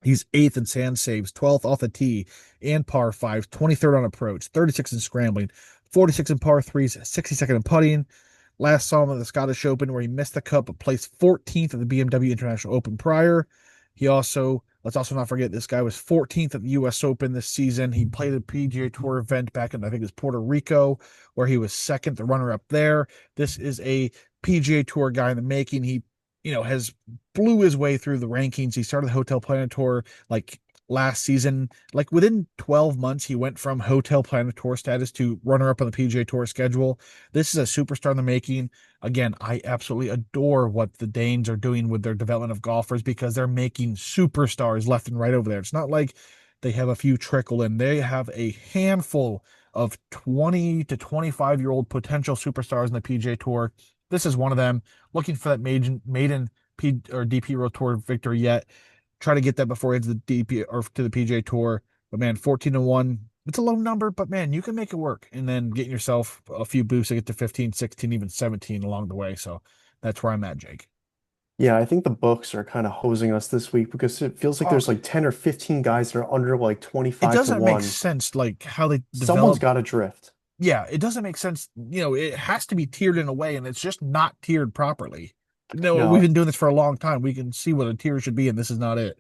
Speaker 1: He's eighth in sand saves, 12th off the tee and par fives, 23rd on approach, 36 in scrambling, 46 in par threes, 62nd in putting. Last saw him at the Scottish Open where he missed the cut but placed 14th at the BMW International Open prior. Let's also not forget, this guy was 14th at the U.S. Open this season. He played a PGA Tour event back in, I think it was Puerto Rico, where he was second, the runner up there. This is a PGA Tour guy in the making. He, has blew his way through the rankings. He started the Hotel Planet Tour like last season. Like within 12 months, he went from Hotel Planet Tour status to runner up on the PGA Tour schedule. This is a superstar in the making. Again, I absolutely adore what the Danes are doing with their development of golfers because they're making superstars left and right over there. It's not like they have a few trickle in. They have a handful of 20 to 25-year-old potential superstars in the PGA Tour. This is one of them. Looking for that maiden P or DP World Tour victory yet. Try to get that before it's the DP or to the PGA Tour. But man, 14-1, it's a low number, but man, you can make it work and then get yourself a few boosts to get to 15, 16, even 17 along the way. So that's where I'm at, Jake.
Speaker 2: Yeah, I think the books are kind of hosing us this week because it feels like
Speaker 1: Oh,
Speaker 2: there's like 10 or 15 guys that are under like
Speaker 1: it
Speaker 2: 25 to
Speaker 1: doesn't make
Speaker 2: 1.
Speaker 1: sense like how they
Speaker 2: Someone's
Speaker 1: develop.
Speaker 2: got to drift.
Speaker 1: Yeah, it doesn't make sense. It has to be tiered in a way, and it's just not tiered properly. No, we've
Speaker 2: No,
Speaker 1: been doing this for a long time. We can see what a tier should be, and this is not it.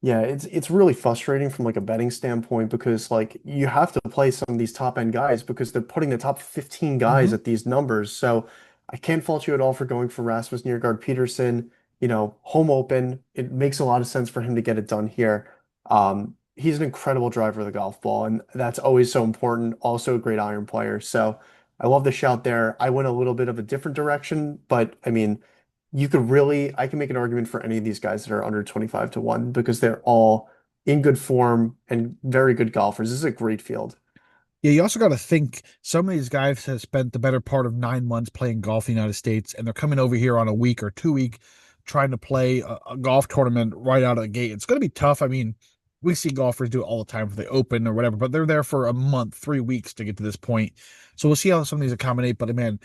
Speaker 2: yeah, it's really frustrating from like a betting standpoint because like you have to play some of these top end guys because they're putting the top 15 guys
Speaker 1: Hmm.
Speaker 2: at these numbers. So I can't fault you at all for going for Rasmus Njergaard Peterson, home open. It makes a lot of sense for him to get it done here. He's an incredible driver of the golf ball, and that's always so important. Also a great iron player. So I love the shout there. I went a little bit of a different direction, but I mean, I can make an argument for any of these guys that are under 25 to 1 because they're all in good form and very good golfers. This is a great field.
Speaker 1: Yeah, you also got to think some of these guys have spent the better part of 9 months playing golf in the United States, and they're coming over here on a week or 2 week trying to play a golf tournament right out of the gate. It's going to be tough. I mean, we see golfers do it all the time for the Open or whatever, but they're there for a month, 3 weeks to get to this point. So we'll see how some of these accommodate. But man,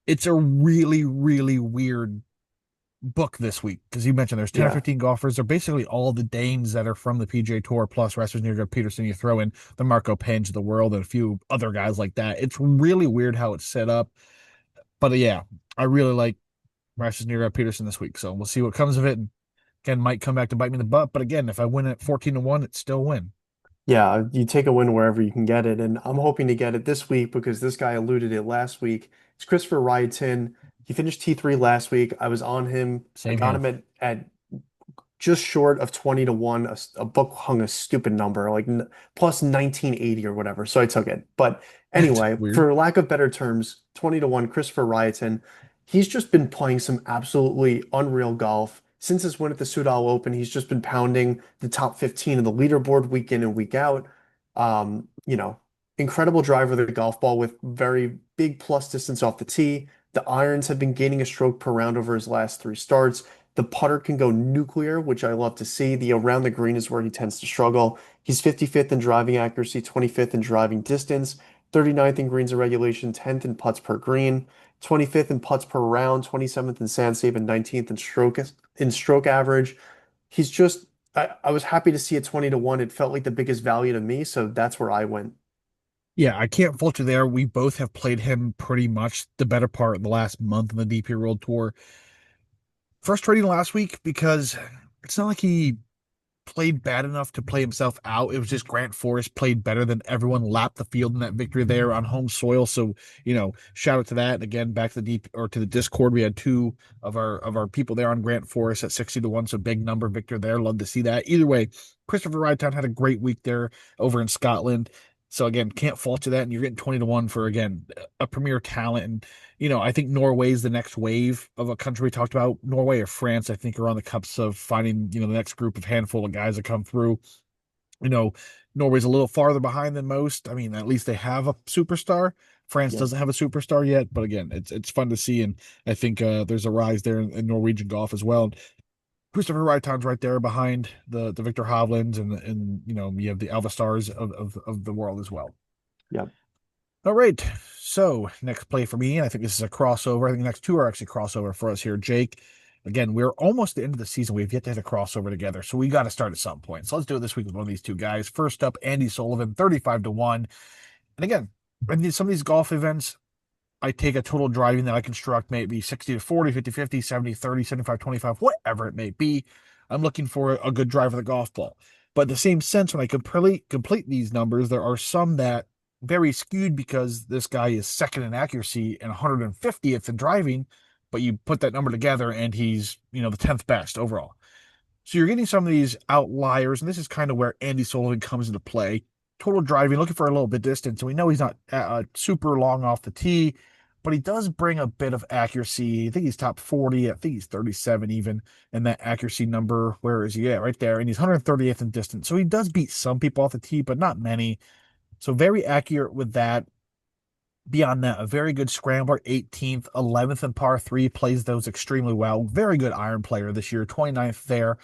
Speaker 1: it's a really, really weird book this week because you mentioned there's 10 or
Speaker 2: Yeah.
Speaker 1: 15 golfers. They're basically all the Danes that are from the PGA Tour, plus Rasmus Njergaard Peterson. You throw in the Marco Penge of the world and a few other guys like that. It's really weird how it's set up. But yeah, I really like Rasmus Njergaard Peterson this week. So we'll see what comes of it. And again, might come back to bite me in the butt. But again, if I win at 14-1, it's still a win.
Speaker 2: Yeah, you take a win wherever you can get it, and I'm hoping to get it this week because this guy eluded it last week. It's Christopher Ryeton. He finished T3 last week. I was on him. I
Speaker 1: Same
Speaker 2: got
Speaker 1: here.
Speaker 2: him at just short of 20 to 1. A book hung a stupid number, like plus 1980 or whatever. So I took it. But
Speaker 1: That's
Speaker 2: anyway,
Speaker 1: weird.
Speaker 2: for lack of better terms, 20 to 1, Christopher Ryeton. He's just been playing some absolutely unreal golf. Since his win at the Sudal Open, he's just been pounding the top 15 of the leaderboard week in and week out. You know, incredible driver of the golf ball with very big plus distance off the tee. The irons have been gaining a stroke per round over his last three starts. The putter can go nuclear, which I love to see. The around the green is where he tends to struggle. He's 55th in driving accuracy, 25th in driving distance, 39th in greens and regulation, 10th in putts per green, 25th in putts per round, 27th in sand save, and 19th in stroke average. He's just I was happy to see a 20 to 1. It felt like the biggest value to me, so that's where I went.
Speaker 1: Yeah, I can't fault you there. We both have played him pretty much the better part of the last month in the DP World Tour. Frustrating last week because it's not like he played bad enough to play himself out. It was just Grant Forrest played better than everyone, lapped the field in that victory there on home soil. So, shout out to that. And again, back to the deep or to the Discord, we had two of our people there on Grant Forrest at 60 to 1. So big number victor there. Love to see that. Either way, Christopher Rydtown had a great week there over in Scotland. So again, can't fault you that. And you're getting 20 to 1 for again a premier talent. And I think Norway's the next wave of a country we talked about. Norway or France, I think, are on the cups of finding, the next group of handful of guys that come through. You know, Norway's a little farther behind than most. I mean, at least they have a superstar. France
Speaker 2: Yep.
Speaker 1: doesn't have a superstar yet, but again, it's fun to see, and I think there's a rise there in Norwegian golf as well. Christopher Raiton's right there behind the Victor Hovlands and you have the Alva Stars of the world as well.
Speaker 2: Yep.
Speaker 1: All right. So next play for me, and I think this is a crossover. I think the next two are actually crossover for us here, Jake. Again, we're almost at the end of the season. We've yet to hit a crossover together, so we got to start at some point. So let's do it this week with one of these two guys. First up, Andy Sullivan, 35 to 1. And again, in some of these golf events, I take a total driving that I construct, maybe 60 to 40, 50, 50, 70, 30, 75, 25, whatever it may be. I'm looking for a good drive of the golf ball. But in the same sense, when I complete these numbers, there are some that very skewed because this guy is second in accuracy and 150th in driving, but you put that number together and he's, the 10th best overall. So you're getting some of these outliers, and this is kind of where Andy Sullivan comes into play. Total driving, looking for a little bit distance, and we know he's not super long off the tee, but he does bring a bit of accuracy. I think he's top 40. I think he's 37 even in that accuracy number. Where is he at? Right there. And he's 130th in distance. So he does beat some people off the tee, but not many. So very accurate with that. Beyond that, a very good scrambler, 18th, 11th in par three, plays those extremely well. Very good iron player this year, 29th there.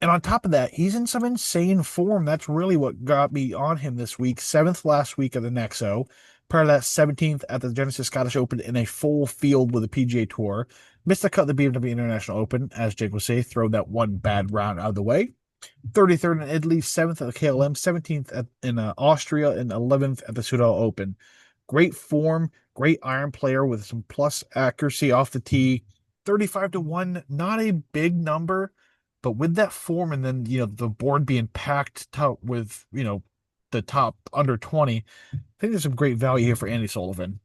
Speaker 1: And on top of that, he's in some insane form. That's really what got me on him this week. Seventh last week of the Nexo. Prior to that, 17th at the Genesis Scottish Open in a full field with the PGA Tour. Missed the cut of the BMW International Open, as Jake would say, throw that one bad round out of the way. 33rd in Italy, 7th at the KLM, 17th in Austria, and 11th at the Sudal Open. Great form, great iron player with some plus accuracy off the tee. 35 to 1, not a big number, but with that form and then, the board being packed with, the top under 20, I think there's some great value here for Andy Sullivan.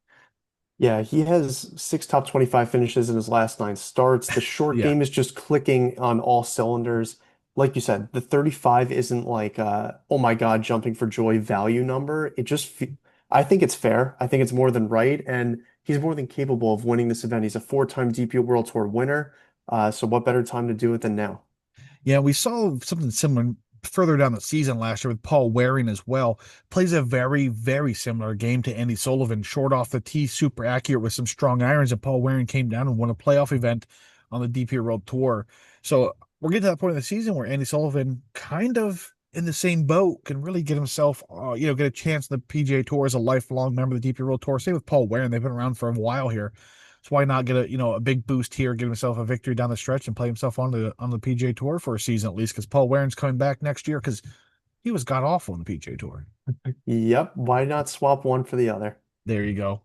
Speaker 2: Yeah, he has six top 25 finishes in his last nine starts. The short
Speaker 1: Yeah.
Speaker 2: game is just clicking on all cylinders. Like you said, the 35 isn't like oh my God, jumping for joy value number. I think it's fair. I think it's more than right, and he's more than capable of winning this event. He's a four-time DP World Tour winner. So what better time to do it than now?
Speaker 1: Yeah, we saw something similar further down the season last year with Paul Waring as well. Plays a very, very similar game to Andy Sullivan. Short off the tee, super accurate with some strong irons. And Paul Waring came down and won a playoff event on the DP World Tour. So we're getting to that point in the season where Andy Sullivan kind of in the same boat can really get himself, get a chance in the PGA Tour as a lifelong member of the DP World Tour. Same with Paul Waring. They've been around for a while here. So why not get a big boost here, get himself a victory down the stretch, and play himself on the PGA Tour for a season at least? Because Paul Waring's coming back next year because he was god awful on the PGA Tour.
Speaker 2: Yep, why not swap one for the other?
Speaker 1: There you go.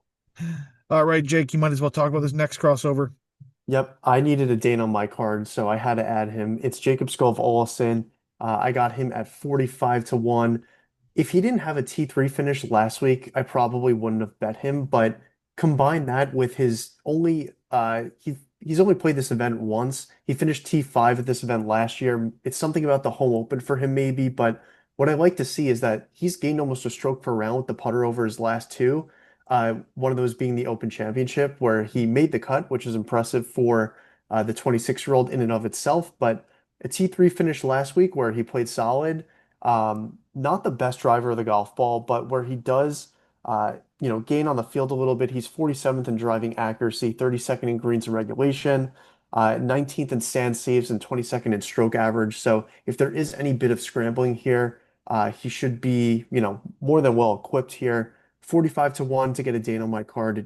Speaker 1: All right, Jake, you might as well talk about this next crossover.
Speaker 2: Yep, I needed a Dane on my card, so I had to add him. It's Jacob Skov Olafsson. I got him at 45 to 1. If he didn't have a T3 finish last week, I probably wouldn't have bet him. But combine that with his only he's only played this event once. He finished T5 at this event last year. It's something about the home open for him maybe, but what I like to see is that he's gained almost a stroke per round with the putter over his last two. One of those being the Open Championship, where he made the cut, which is impressive for the 26-year-old in and of itself. But a T3 finish last week where he played solid. Not the best driver of the golf ball, but where he does, gain on the field a little bit. He's 47th in driving accuracy, 32nd in greens and regulation, 19th in sand saves, and 22nd in stroke average. So if there is any bit of scrambling here, he should be, more than well equipped here. 45 to 1 to get a Dane on my card.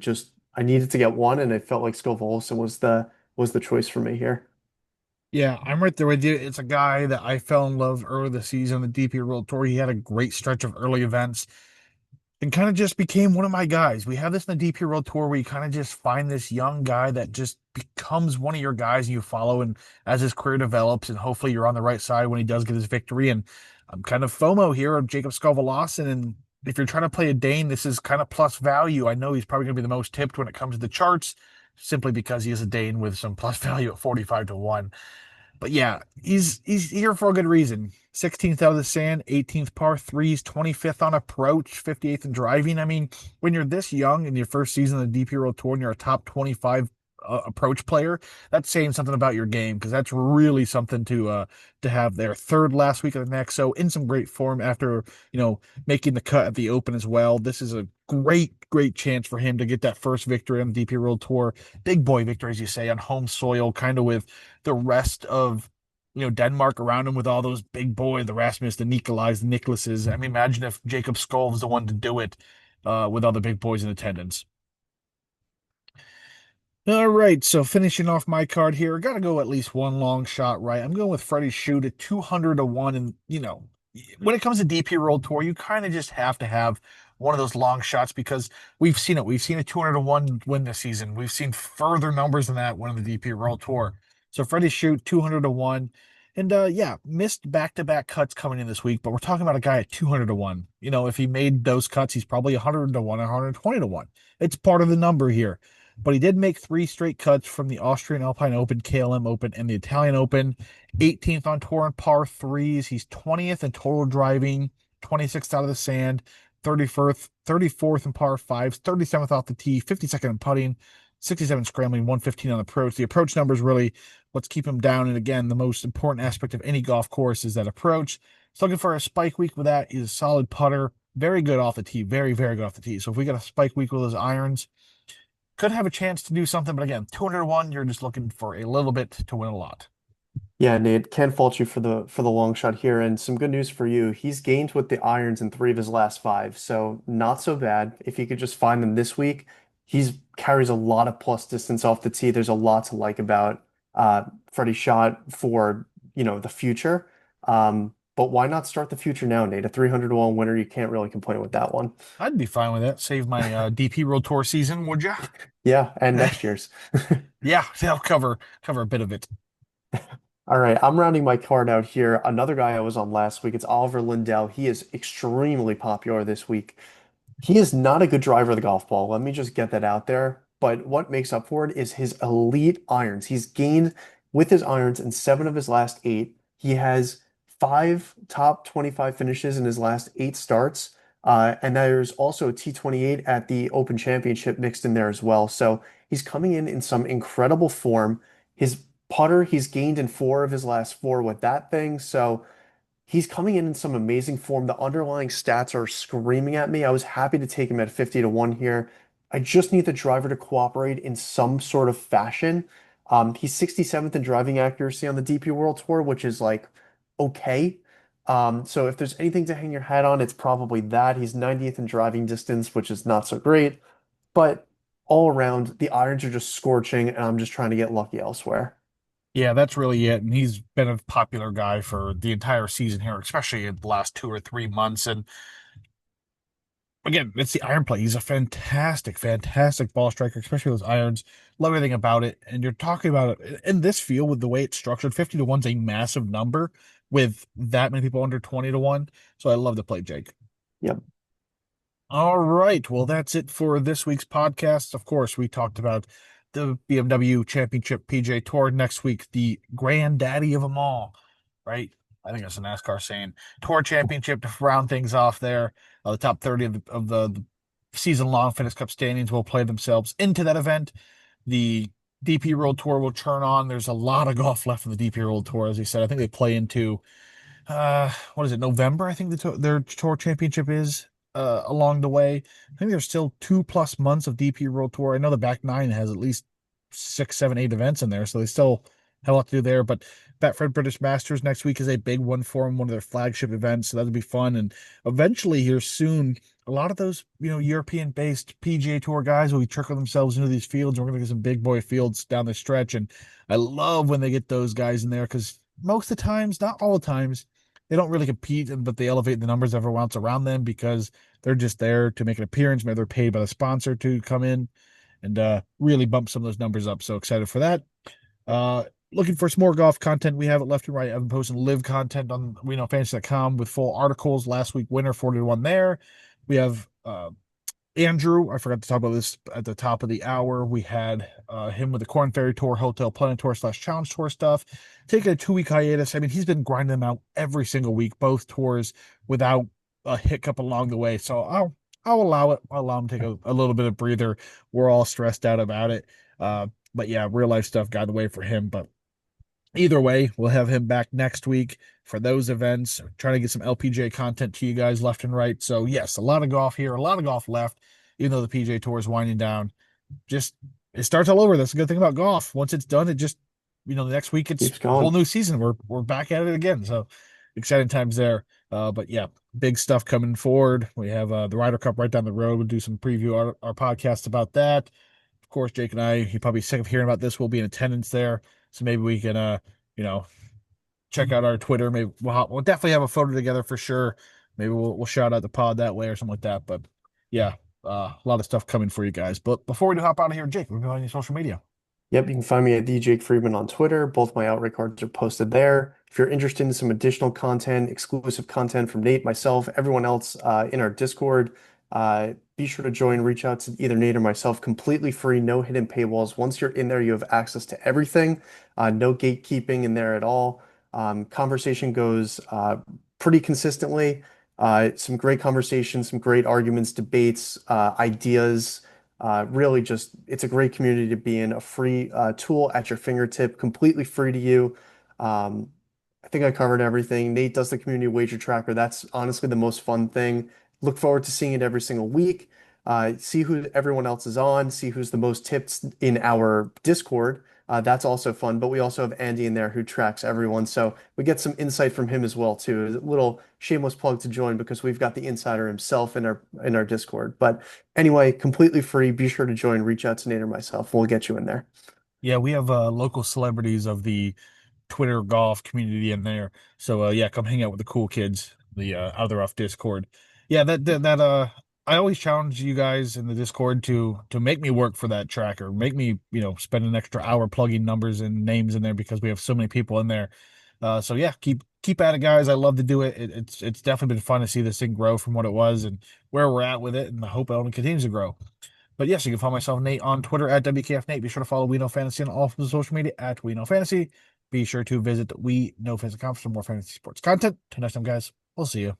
Speaker 2: I needed to get one, and I felt like Scovo Olsen was the choice for me here.
Speaker 1: Yeah, I'm right there with you. It's a guy that I fell in love early this season, the DP World Tour. He had a great stretch of early events and kind of just became one of my guys. We have this in the DP World Tour where you kind of just find this young guy that just becomes one of your guys and you follow, and as his career develops, and hopefully you're on the right side when he does get his victory. And I'm kind of FOMO here of Jacob Scovel, and if you're trying to play a Dane, this is kind of plus value. I know he's probably going to be the most tipped when it comes to the charts, simply because he is a Dane with some plus value at 45 to 1. But yeah, he's here for a good reason. 16th out of the sand, 18th par threes, 25th on approach, 58th in driving. I mean, when you're this young in your first season of the DP World Tour and you're a top 25 approach player, that's saying something about your game, because that's really something to have there. Third last week of the next, so in some great form after making the cut at the Open as well. This is a great chance for him to get that first victory on the DP World Tour, big boy victory as you say, on home soil, kind of with the rest of Denmark around him, with all those big boys, the Rasmus, the Nikolais, the Nicholases. I mean, imagine if Jacob Skolv was the one to do it with all the big boys in attendance. All right, so finishing off my card here, I got to go at least one long shot, right? I'm going with Freddie Shoot at 200 to 1. And, when it comes to DP World Tour, you kind of just have to have one of those long shots, because we've seen it. We've seen a 200 to 1 win this season. We've seen further numbers than that winning the DP World Tour. So Freddie Shoot, 200 to 1. And yeah, missed back-to-back cuts coming in this week, but we're talking about a guy at 200 to 1. If he made those cuts, he's probably 100 to 1, 120 to 1. It's part of the number here, but he did make three straight cuts from the Austrian Alpine Open, KLM Open, and the Italian Open. 18th on tour in par threes. He's 20th in total driving, 26th out of the sand, 34th in par fives, 37th off the tee, 52nd in putting, 67 scrambling, 115 on approach. The approach number is really what's keeping him down. And again, the most important aspect of any golf course is that approach. So looking for a spike week with that. He's a solid putter, very good off the tee, very good off the tee. So if we get a spike week with his irons, could have a chance to do something. But again, 200 to 1, you're just looking for a little bit to win a lot.
Speaker 2: Yeah, Nate, can't fault you for the long shot here. And some good news for you. He's gained with the irons in three of his last five, so not so bad. If he could just find them this week, he's carries a lot of plus distance off the tee. There's a lot to like about Freddie Shot for the future. But why not start the future now, Nate? A 300 to 1 winner, you can't really complain with that one.
Speaker 1: I'd be fine with that. Save my DP World Tour season, would ya?
Speaker 2: Yeah, and next year's.
Speaker 1: Yeah, they'll cover a bit of it.
Speaker 2: All right, I'm rounding my card out here. Another guy I was on last week, it's Oliver Lindell. He is extremely popular this week. He is not a good driver of the golf ball. Let me just get that out there. But what makes up for it is his elite irons. He's gained with his irons in seven of his last eight. He has five top 25 finishes in his last eight starts. And there's also a T28 at the Open Championship mixed in there as well. So he's coming in some incredible form. His putter, he's gained in four of his last four with that thing. So he's coming in some amazing form. The underlying stats are screaming at me. I was happy to take him at 50 to 1 here. I just need the driver to cooperate in some sort of fashion. He's 67th in driving accuracy on the DP World Tour, which is like okay. So if there's anything to hang your hat on, it's probably that. He's 90th in driving distance, which is not so great. But all around, the irons are just scorching, and I'm just trying to get lucky elsewhere.
Speaker 1: Yeah, that's really it. And he's been a popular guy for the entire season here, especially in the last 2 or 3 months. And again, it's the iron play. He's a fantastic ball striker, especially those irons. Love everything about it. And you're talking about it in this field with the way it's structured. 50 to 1's a massive number. with that many people under 20 to 1. So I love to play Jake.
Speaker 2: Yep.
Speaker 1: All right. Well, that's it for this week's podcast. Of course, we talked about the BMW Championship PJ Tour. Next week, the granddaddy of them all, right? I think that's a NASCAR saying. Tour Championship to round things off there. The top 30 of the season long Fitness Cup standings will play themselves into that event. The DP World Tour will turn on. There's a lot of golf left in the DP World Tour, as he said. I think they play into what is it, November? I think their tour championship is along the way. I think there's still 2+ months of DP World Tour. I know the back nine has at least 6, 7, 8 events in there, so they still have a lot to do there. But Betfred British Masters next week is a big one for them, one of their flagship events, so that'll be fun. And eventually here soon, a lot of those, European-based PGA Tour guys will trickle themselves into these fields. We're going to get some big boy fields down the stretch, and I love when they get those guys in there because most of the times, not all the times, they don't really compete, but they elevate the numbers everyone else around them because they're just there to make an appearance. Maybe they're paid by the sponsor to come in and really bump some of those numbers up. So excited for that. Looking for some more golf content. We have it left and right. I've been posting live content on WeKnowFantasy.com with full articles. Last week, winner 41 there. We have Andrew, I forgot to talk about this at the top of the hour. We had him with the Corn Ferry Tour, Hotel Planet Tour / Challenge Tour stuff. Taking a 2-week hiatus. I mean, he's been grinding them out every single week, both tours without a hiccup along the way. So I'll allow it. I'll allow him to take a little bit of breather. We're all stressed out about it. But yeah, real life stuff got away for him. But either way, we'll have him back next week for those events. Trying to get some LPGA content to you guys left and right. So yes, a lot of golf here, a lot of golf left, even though the PGA Tour is winding down. Just it starts all over. That's a good thing about golf. Once it's done, it just the next week it's
Speaker 2: Keeps
Speaker 1: a whole
Speaker 2: going.
Speaker 1: new season. We're back at it again. So exciting times there. But yeah, big stuff coming forward. We have the Ryder Cup right down the road. We'll do some preview our podcast about that. Of course, Jake and I, you're probably sick of hearing about this. We'll be in attendance there. So maybe we can you know, check out our Twitter. Maybe we'll definitely have a photo together for sure. Maybe we'll shout out the pod that way or something like that. But yeah, a lot of stuff coming for you guys. But before we do hop out of here, Jake, we're on your social media.
Speaker 2: Yep, you can find me at the Jake Friedman on Twitter. Both my outright cards are posted there. If you're interested in some additional content, exclusive content from Nate, myself, everyone else in our Discord, be sure to join. Reach out to either Nate or myself. Completely free, no hidden paywalls. Once you're in there, you have access to everything. No gatekeeping in there at all. Conversation goes pretty consistently. Some great conversations, some great arguments, debates, ideas. Really just, it's a great community to be in, a free tool at your fingertip, completely free to you. Um, I think I covered everything. Nate does the community wager tracker. That's honestly the most fun thing. Look forward to seeing it every single week. See who everyone else is on, see who's the most tips in our Discord. That's also fun, but we also have Andy in there who tracks everyone. So we get some insight from him as well too. A little shameless plug to join because we've got the insider himself in our Discord. But anyway, completely free. Be sure to join. Reach out to Nate or myself. We'll get you in there.
Speaker 1: Yeah, we have local celebrities of the Twitter golf community in there. So yeah, come hang out with the cool kids, the other off Discord. Yeah, that I always challenge you guys in the Discord to make me work for that tracker. Make me, spend an extra hour plugging numbers and names in there because we have so many people in there. So yeah, keep at it, guys. I love to do it. It's definitely been fun to see this thing grow from what it was and where we're at with it, and I hope it only continues to grow. But yes, you can follow myself, Nate, on Twitter at WKFNate. Be sure to follow We Know Fantasy on all of the social media at We Know Fantasy. Be sure to visit We Know Fantasy Conference for more fantasy sports content. Till next time, guys, we'll see you.